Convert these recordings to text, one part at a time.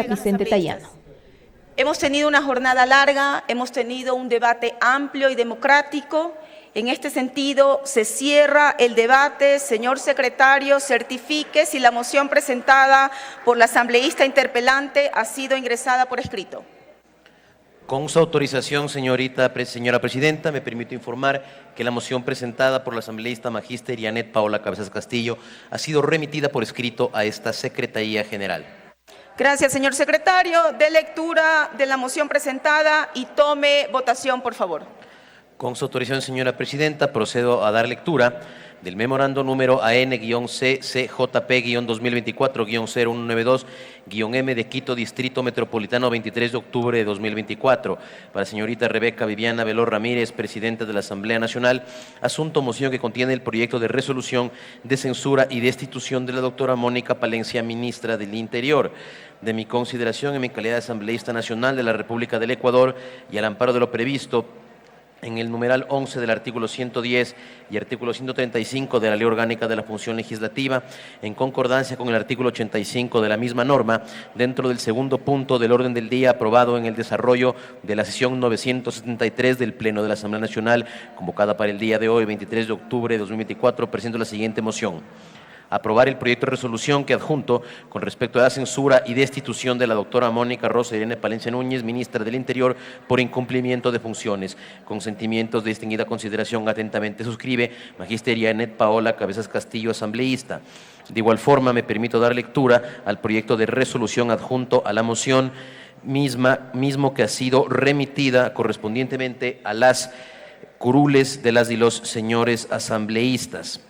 asambleísta Vicente Tayano. Hemos tenido una jornada larga, hemos tenido un debate amplio y democrático. En este sentido, se cierra el debate. Señor secretario, certifique si la moción presentada por la asambleísta interpelante ha sido ingresada por escrito. Con su autorización, señora presidenta, me permito informar que la moción presentada por la asambleísta magíster Yanet Paola Cabezas Castillo ha sido remitida por escrito a esta Secretaría General. Gracias, señor secretario. Dé lectura de la moción presentada y tome votación, por favor. Con su autorización, señora presidenta, procedo a dar lectura del memorando número AN-CCJP-2024-0192-M de Quito, Distrito Metropolitano, 23 de octubre de 2024. Para la señorita Rebeca Viviana Velor Ramírez, presidenta de la Asamblea Nacional, asunto moción que contiene el proyecto de resolución de censura y destitución de la doctora Mónica Palencia, ministra del Interior. De mi consideración en mi calidad de asambleísta nacional de la República del Ecuador y al amparo de lo previsto en el numeral 11 del artículo 110 y artículo 135 de la Ley Orgánica de la Función Legislativa, en concordancia con el artículo 85 de la misma norma, dentro del segundo punto del orden del día aprobado en el desarrollo de la sesión 973 del Pleno de la Asamblea Nacional, convocada para el día de hoy, 23 de octubre de 2024, presento la siguiente moción. Aprobar el proyecto de resolución que adjunto con respecto a la censura y destitución de la doctora Mónica Rosa Irene Palencia Núñez, ministra del Interior, por incumplimiento de funciones. Con sentimientos de distinguida consideración, atentamente suscribe magíster Yanet Paola Cabezas Castillo, asambleísta. De igual forma, me permito dar lectura al proyecto de resolución adjunto a la moción mismo que ha sido remitida correspondientemente a las curules de las y los señores asambleístas.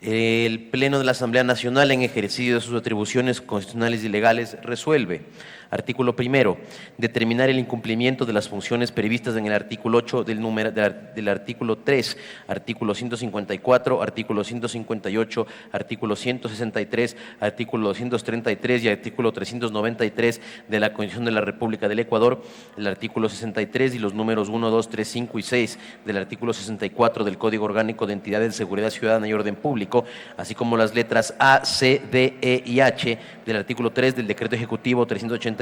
El Pleno de la Asamblea Nacional, en ejercicio de sus atribuciones constitucionales y legales, resuelve. Artículo primero, determinar el incumplimiento de las funciones previstas en el artículo 8 del artículo 3, artículo 154, artículo 158, artículo 163, artículo 233 y artículo 393 de la Constitución de la República del Ecuador, el artículo 63 y los números 1, 2, 3, 5 y 6 del artículo 64 del Código Orgánico de Entidades de Seguridad Ciudadana y Orden Público, así como las letras A, C, D, E y H del artículo 3 del Decreto Ejecutivo 381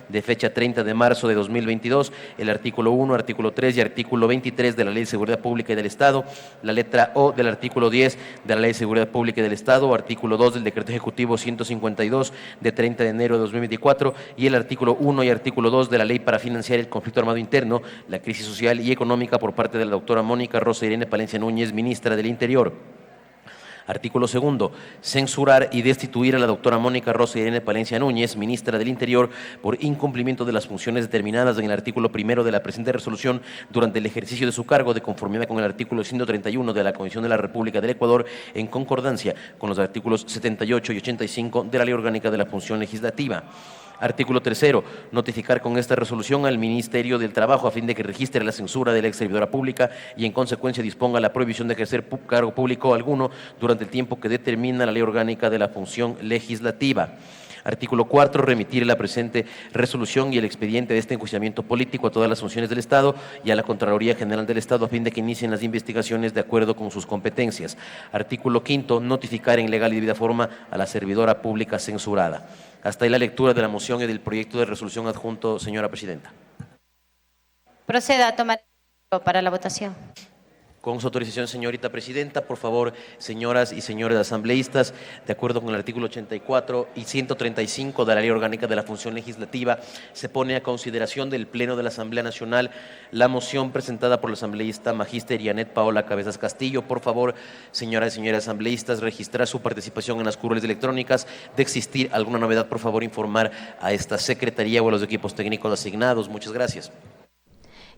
de fecha 30 de marzo de 2022, el artículo 1, artículo 3 y artículo 23 de la Ley de Seguridad Pública y del Estado, la letra O del artículo 10 de la Ley de Seguridad Pública y del Estado, artículo 2 del Decreto Ejecutivo 152 de 30 de enero de 2024 y el artículo 1 y artículo 2 de la Ley para financiar el conflicto armado interno, la crisis social y económica por parte de la doctora Mónica Rosa Irene Palencia Núñez, ministra del Interior. Artículo segundo, censurar y destituir a la doctora Mónica Rosa Irene Palencia Núñez, ministra del Interior, por incumplimiento de las funciones determinadas en el artículo primero de la presente resolución durante el ejercicio de su cargo, de conformidad con el artículo 131 de la Constitución de la República del Ecuador, en concordancia con los artículos 78 y 85 de la Ley Orgánica de la Función Legislativa. Artículo tercero, notificar con esta resolución al Ministerio del Trabajo a fin de que registre la censura de la ex servidora pública y en consecuencia disponga la prohibición de ejercer cargo público alguno durante el tiempo que determina la Ley Orgánica de la Función Legislativa. Artículo 4, remitir la presente resolución y el expediente de este enjuiciamiento político a todas las funciones del Estado y a la Contraloría General del Estado a fin de que inicien las investigaciones de acuerdo con sus competencias. Artículo 5, notificar en legal y debida forma a la servidora pública censurada. Hasta ahí la lectura de la moción y del proyecto de resolución adjunto, señora presidenta. Proceda a tomar para la votación. Con su autorización, señorita presidenta, por favor, señoras y señores asambleístas, de acuerdo con el artículo 84 y 135 de la Ley Orgánica de la Función Legislativa, se pone a consideración del Pleno de la Asamblea Nacional la moción presentada por la asambleísta magíster Yanet Paola Cabezas Castillo. Por favor, señoras y señores asambleístas, registrar su participación en las curules electrónicas. De existir alguna novedad, por favor, informar a esta secretaría o a los equipos técnicos asignados. Muchas gracias.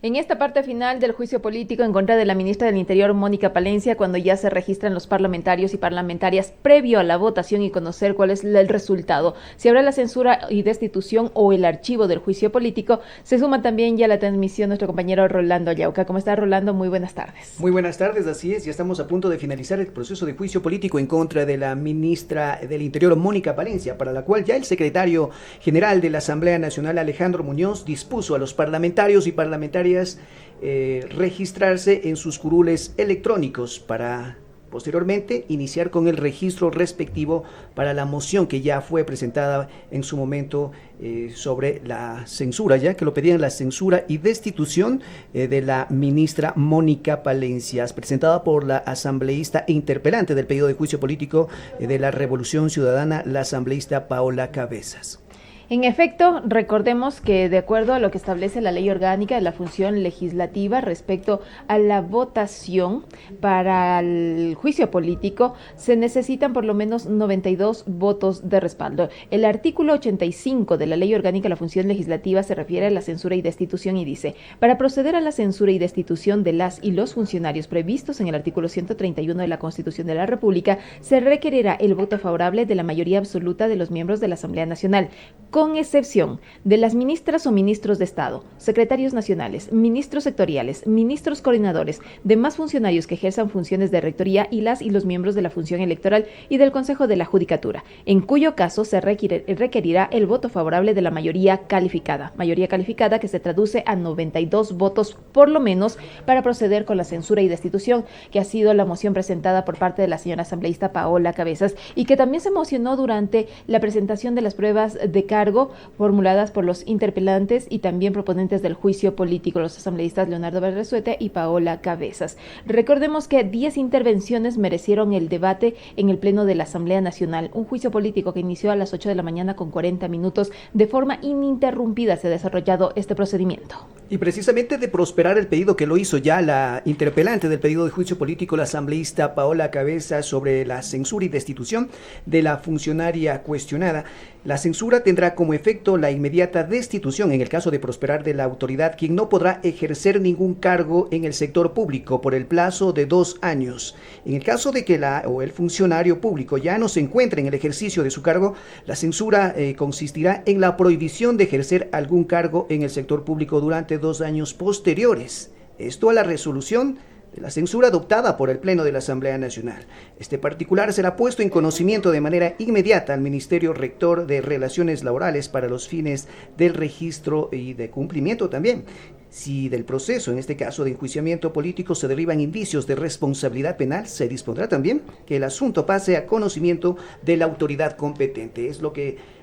En esta parte final del juicio político en contra de la ministra del Interior, Mónica Palencia, cuando ya se registran los parlamentarios y parlamentarias previo a la votación y conocer cuál es el resultado, si habrá la censura y destitución o el archivo del juicio político, se suma también ya la transmisión nuestro compañero Rolando Ayauca. ¿Cómo está, Rolando? Muy buenas tardes. Muy buenas tardes, así es, ya estamos a punto de finalizar el proceso de juicio político en contra de la ministra del Interior, Mónica Palencia, para la cual ya el secretario general de la Asamblea Nacional, Alejandro Muñoz, dispuso a los parlamentarios y parlamentarias registrarse en sus curules electrónicos para Posteriormente, iniciar con el registro respectivo para la moción que ya fue presentada en su momento sobre la censura, ya que lo pedían la censura y destitución de la ministra Mónica Palencia, presentada por la asambleísta e interpelante del pedido de juicio político de la Revolución Ciudadana, la asambleísta Paola Cabezas. En efecto, recordemos que de acuerdo a lo que establece la Ley Orgánica de la Función Legislativa respecto a la votación para el juicio político, se necesitan por lo menos 92 votos de respaldo. El artículo 85 de la Ley Orgánica de la Función Legislativa se refiere a la censura y destitución y dice: para proceder a la censura y destitución de las y los funcionarios previstos en el artículo 131 de la Constitución de la República, se requerirá el voto favorable de la mayoría absoluta de los miembros de la Asamblea Nacional, con excepción de las ministras o ministros de Estado, secretarios nacionales, ministros sectoriales, ministros coordinadores, demás funcionarios que ejerzan funciones de rectoría y las y los miembros de la función electoral y del Consejo de la Judicatura, en cuyo caso se requerirá el voto favorable de la mayoría calificada que se traduce a 92 votos por lo menos para proceder con la censura y destitución, que ha sido la moción presentada por parte de la señora asambleísta Paola Cabezas y que también se mocionó durante la presentación de las pruebas de cargo formuladas por los interpelantes y también proponentes del juicio político, los asambleístas Leonardo Berresueta y Paola Cabezas. Recordemos que 10 intervenciones merecieron el debate en el Pleno de la Asamblea Nacional, un juicio político que inició a las 8 de la mañana con 40 minutos. De forma ininterrumpida se ha desarrollado este procedimiento. Y precisamente de prosperar el pedido que lo hizo ya la interpelante del pedido de juicio político, la asambleísta Paola Cabezas, sobre la censura y destitución de la funcionaria cuestionada, la censura tendrá como efecto la inmediata destitución, en el caso de prosperar, de la autoridad, quien no podrá ejercer ningún cargo en el sector público por el plazo de 2 años. En el caso de que la o el funcionario público ya no se encuentre en el ejercicio de su cargo, la censura consistirá en la prohibición de ejercer algún cargo en el sector público durante 2 años posteriores. Esto a la resolución de la censura adoptada por el Pleno de la Asamblea Nacional. Este particular será puesto en conocimiento de manera inmediata al Ministerio Rector de Relaciones Laborales para los fines del registro y de cumplimiento también. Si del proceso, en este caso de enjuiciamiento político, se derivan indicios de responsabilidad penal, se dispondrá también que el asunto pase a conocimiento de la autoridad competente. Es lo que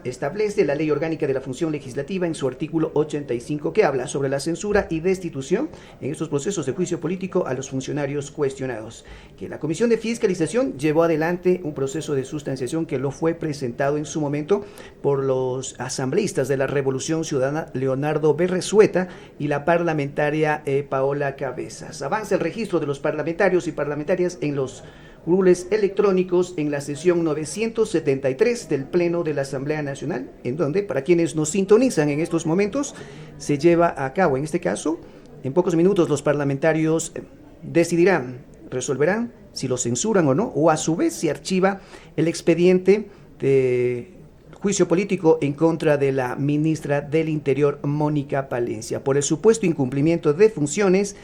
establece la Ley Orgánica de la Función Legislativa en su artículo 85, que habla sobre la censura y destitución en estos procesos de juicio político a los funcionarios cuestionados. Que la Comisión de Fiscalización llevó adelante un proceso de sustanciación que lo fue presentado en su momento por los asambleístas de la Revolución Ciudadana, Leonardo Berresueta, y la parlamentaria Paola Cabezas. Avanza el registro de los parlamentarios y parlamentarias en los curules electrónicos en la sesión 973 del Pleno de la Asamblea Nacional, en donde, para quienes nos sintonizan en estos momentos, se lleva a cabo, en este caso, en pocos minutos los parlamentarios resolverán si lo censuran o no, o a su vez se archiva el expediente de juicio político en contra de la ministra del Interior, Mónica Palencia, por el supuesto incumplimiento de funciones,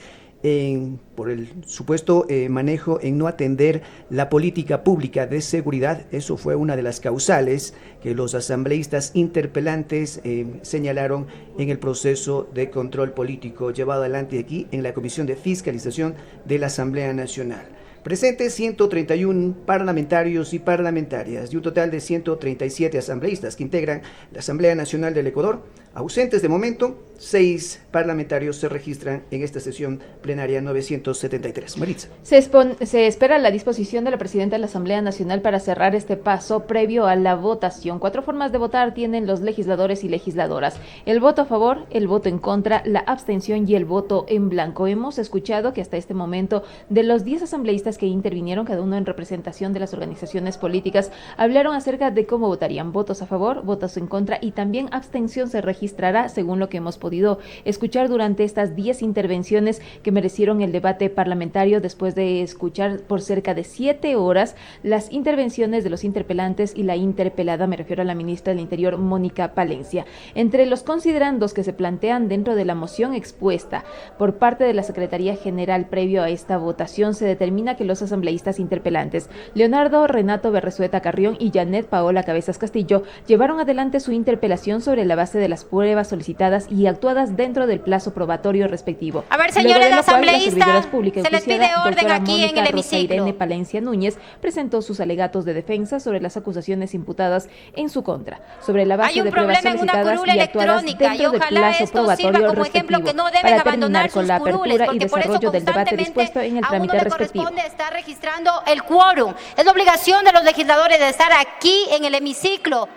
por el supuesto manejo en no atender la política pública de seguridad. Eso fue una de las causales que los asambleístas interpelantes señalaron en el proceso de control político llevado adelante aquí en la Comisión de Fiscalización de la Asamblea Nacional. Presentes 131 parlamentarios y parlamentarias y un total de 137 asambleístas que integran la Asamblea Nacional del Ecuador. Ausentes de momento, 6 parlamentarios se registran en esta sesión plenaria 973. Maritza. Se espera la disposición de la presidenta de la Asamblea Nacional para cerrar este paso previo a la votación. 4 formas de votar tienen los legisladores y legisladoras: el voto a favor, el voto en contra, la abstención y el voto en blanco. Hemos escuchado que hasta este momento, de los 10 asambleístas que intervinieron, cada uno en representación de las organizaciones políticas, hablaron acerca de cómo votarían: votos a favor, votos en contra y también abstención se registrará, según lo que hemos podido escuchar durante estas 10 intervenciones que merecieron el debate parlamentario, después de escuchar por cerca de 7 horas las intervenciones de los interpelantes y la interpelada, me refiero a la ministra del Interior, Mónica Palencia. Entre los considerandos que se plantean dentro de la moción expuesta por parte de la Secretaría General previo a esta votación, se determina que que los asambleístas interpelantes. Leonardo Renato Berresueta Carrión y Janet Paola Cabezas Castillo llevaron adelante su interpelación sobre la base de las pruebas solicitadas y actuadas dentro del plazo probatorio respectivo. A ver, señores asambleístas, se les pide orden aquí en el hemiciclo. Irene Palencia Núñez presentó sus alegatos de defensa sobre las acusaciones imputadas en su contra, sobre la base de pruebas solicitadas y actuadas dentro del plazo probatorio respectivo, para terminar con la apertura y desarrollo del debate dispuesto en el trámite respectivo. Estar registrando el quórum. Es la obligación de los legisladores de estar aquí en el hemiciclo.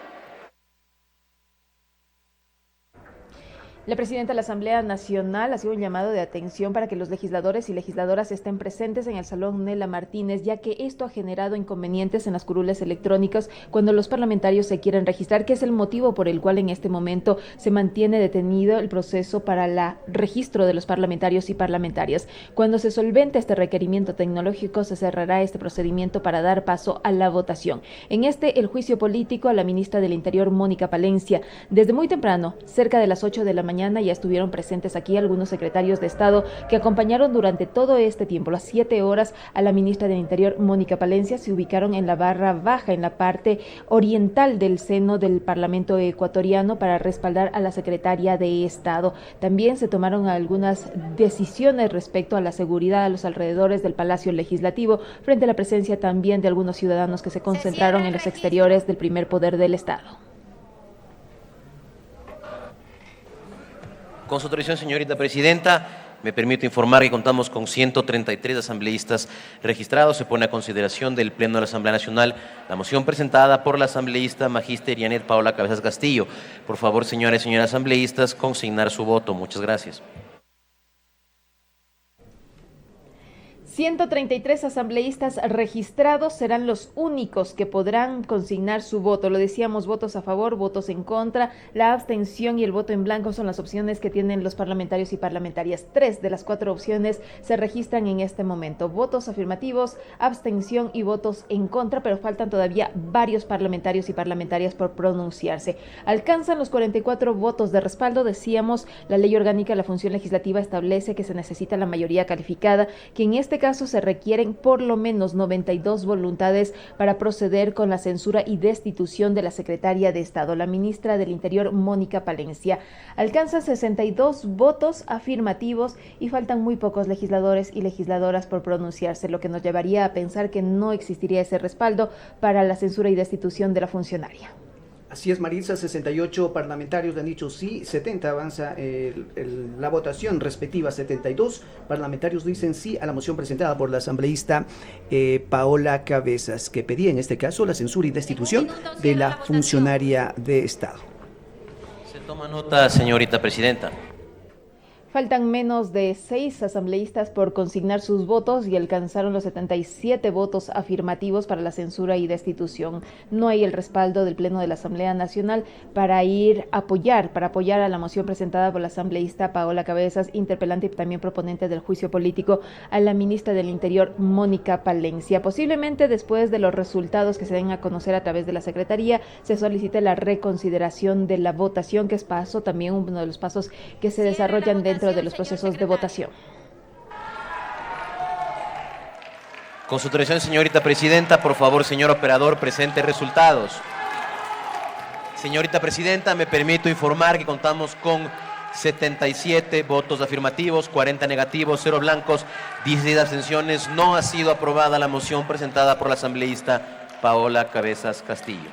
La presidenta de la Asamblea Nacional ha sido un llamado de atención para que los legisladores y legisladoras estén presentes en el Salón Nela Martínez, ya que esto ha generado inconvenientes en las curules electrónicas cuando los parlamentarios se quieren registrar, que es el motivo por el cual en este momento se mantiene detenido el proceso para el registro de los parlamentarios y parlamentarias. Cuando se solvente este requerimiento tecnológico, se cerrará este procedimiento para dar paso a la votación. En el juicio político a la ministra del Interior, Mónica Palencia, desde muy temprano, cerca de las 8 de la mañana, ya estuvieron presentes aquí algunos secretarios de Estado que acompañaron durante todo este tiempo, las 7 horas, a la ministra del Interior, Mónica Palencia. Se ubicaron en la barra baja, en la parte oriental del seno del Parlamento ecuatoriano, para respaldar a la secretaria de Estado. También se tomaron algunas decisiones respecto a la seguridad a los alrededores del Palacio Legislativo, frente a la presencia también de algunos ciudadanos que se concentraron en los exteriores del primer poder del Estado. Con su autorización, señorita presidenta, me permito informar que contamos con 133 asambleístas registrados. Se pone a consideración del Pleno de la Asamblea Nacional la moción presentada por la asambleísta magíster Janet Paola Cabezas Castillo. Por favor, señores y señoras asambleístas, consignar su voto. Muchas gracias. 133 asambleístas registrados serán los únicos que podrán consignar su voto. Lo decíamos, votos a favor, votos en contra, la abstención y el voto en blanco son las opciones que tienen los parlamentarios y parlamentarias. 3 de las 4 opciones se registran en este momento: votos afirmativos, abstención y votos en contra, pero faltan todavía varios parlamentarios y parlamentarias por pronunciarse. Alcanzan los 44 votos de respaldo. Decíamos, la ley orgánica de la función legislativa establece que se necesita la mayoría calificada, que en este caso se requieren por lo menos 92 voluntades para proceder con la censura y destitución de la secretaria de Estado. La ministra del Interior, Mónica Palencia, alcanza 62 votos afirmativos y faltan muy pocos legisladores y legisladoras por pronunciarse, lo que nos llevaría a pensar que no existiría ese respaldo para la censura y destitución de la funcionaria. Así es, Maritza, 68 parlamentarios le han dicho sí, 70 avanza la votación respectiva, 72 parlamentarios dicen sí a la moción presentada por la asambleísta Paola Cabezas, que pedía en este caso la censura y destitución de la funcionaria de Estado. Se toma nota, señorita presidenta. Faltan menos de 6 asambleístas por consignar sus votos y alcanzaron los 77 votos afirmativos para la censura y destitución. No hay el respaldo del Pleno de la Asamblea Nacional para apoyar a la moción presentada por la asambleísta Paola Cabezas, interpelante y también proponente del juicio político a la ministra del Interior, Mónica Palencia. Posiblemente después de los resultados que se den a conocer a través de la Secretaría, se solicite la reconsideración de la votación, que es también uno de los pasos que se desarrollan dentro de los procesos de votación. Con su autorización, señorita presidenta, por favor, señor operador, presente resultados. Señorita presidenta, me permito informar que contamos con 77 votos afirmativos, 40 negativos, 0 blancos, 16 abstenciones. No ha sido aprobada la moción presentada por la asambleísta Paola Cabezas Castillo.